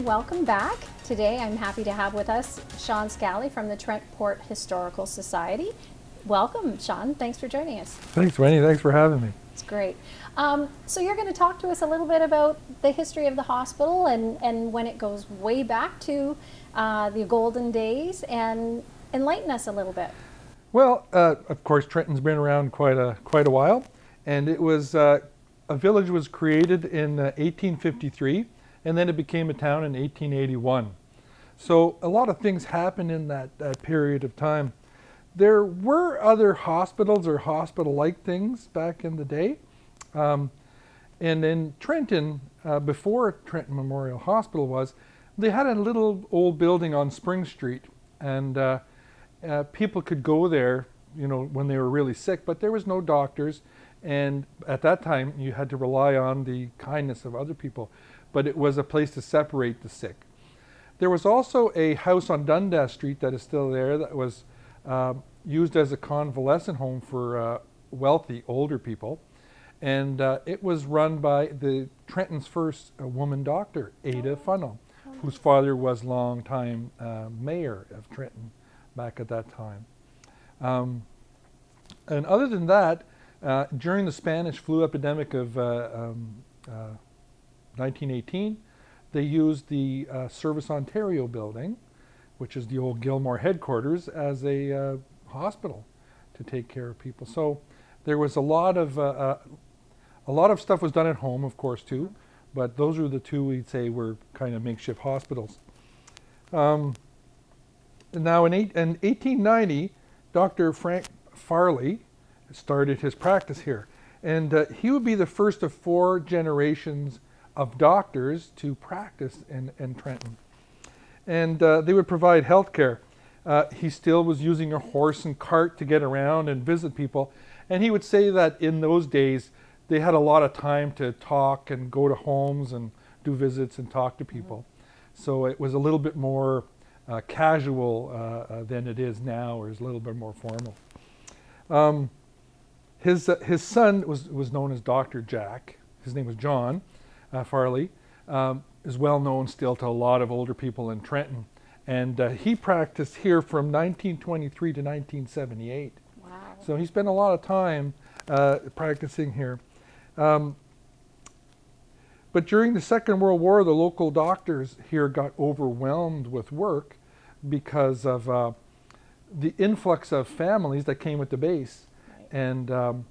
and welcome back. Today I'm happy to have with us Sean Scally from the Trent Port Historical Society. Welcome, Sean. Thanks for joining us. Thanks, Wendy. Thanks for having me. It's great. So you're going to talk to us a little bit about the history of the hospital and when it goes way back to the golden days, and enlighten us a little bit. Well, of course, Trenton's been around quite a while, and it was a village was created in 1853, and then it became a town in 1881. So a lot of things happened in that period of time. There were other hospitals or hospital-like things back in the day. And in Trenton, before Trenton Memorial Hospital was, they had a little old building on Spring Street, and people could go there, you know, when they were really sick, but there was no doctors, and at that time you had to rely on the kindness of other people, but it was a place to separate the sick. There was also a house on Dundas Street that is still there that was used as a convalescent home for wealthy older people, and it was run by Trenton's first woman doctor, Ada Funnell, whose father was longtime mayor of Trenton back at that time. And other than that, during the Spanish flu epidemic of 1918, they used the Service Ontario building, which is the old Gilmore headquarters, as a hospital to take care of people. So there was a lot of stuff was done at home, of course, too, but those are the two we'd say were kind of makeshift hospitals. Now in 1890, Dr. Frank Farley started his practice here, and he would be the first of 4 generations of doctors to practice in Trenton. And they would provide health care. He still was using a horse and cart to get around and visit people, and he would say that in those days they had a lot of time to talk and go to homes and do visits and talk to people. So it was a little bit more casual than it is now, or is a little bit more formal. His son was known as Dr. Jack. His name was John Farley. Is well known still to a lot of older people in Trenton, and he practiced here from 1923 to 1978. Wow. So he spent a lot of time practicing here. But during the Second World War, the local doctors here got overwhelmed with work because of the influx of families that came with the base. Right. And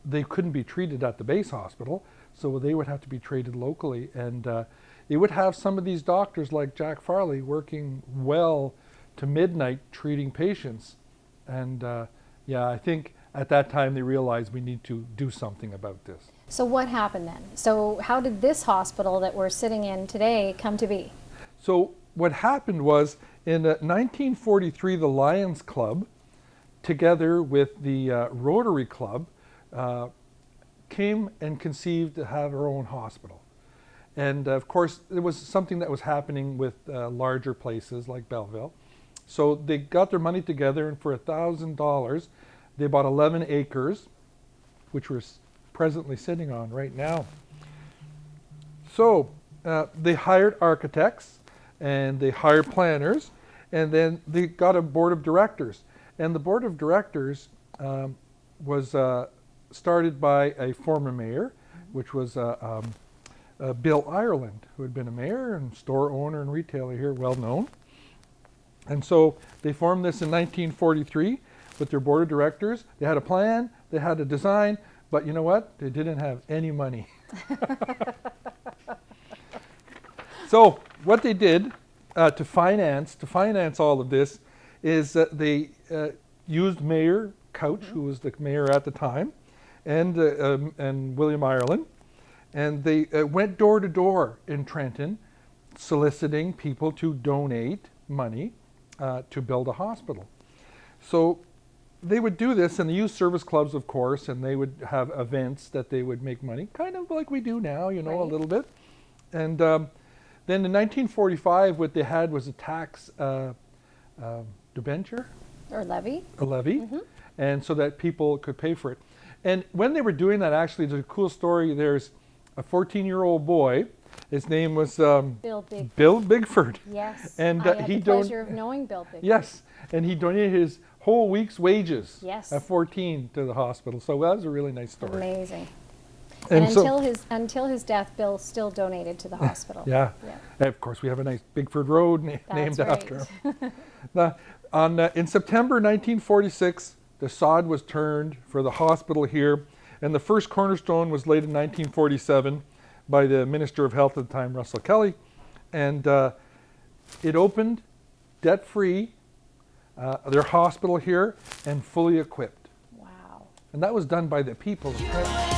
they couldn't be treated at the base hospital, so they would have to be treated locally. And they would have some of these doctors like Jack Farley working well to midnight treating patients. And yeah, I think at that time they realized we need to do something about this. So what happened then? So how did this hospital that we're sitting in today come to be? So what happened was in 1943, the Lions Club, together with the Rotary Club, came and conceived to have our own hospital. And of course, it was something that was happening with larger places like Belleville. So they got their money together, and for $1,000, they bought 11 acres, which we're presently sitting on right now. So they hired architects, and they hired planners, and then they got a board of directors. And the board of directors was started by a former mayor, which was Bill Ireland, who had been a mayor and store owner and retailer here, well known. And so they formed this in 1943 with their board of directors. They had a plan, they had a design, but you know what? They didn't have any money. So what they did to finance all of this is that they used Mayor Couch, who was the mayor at the time, and William Ireland, and they went door to door in Trenton, soliciting people to donate money to build a hospital. So they would do this, and they used service clubs, of course, and they would have events that they would make money, kind of like we do now, you know, right. A little bit. And then in 1945, what they had was a tax debenture. Or levy. A levy, and so that people could pay for it. And when they were doing that, actually, there's a cool story. There's a 14-year-old boy His name was Bill Big. Bill Bigford. Yes. And I had he the pleasure of knowing Bill Big. Yes, and he donated his whole week's wages Yes. at 14 to the hospital. So that was a really nice story. Amazing. And until his death, Bill still donated to the hospital. Yeah. And of course, we have a nice Bigford Road named after him. In September 1946, the sod was turned for the hospital here, and the first cornerstone was laid in 1947 by the Minister of Health at the time, Russell Kelly, and it opened debt-free, their hospital here, and fully equipped. Wow. And that was done by the people of Trenton.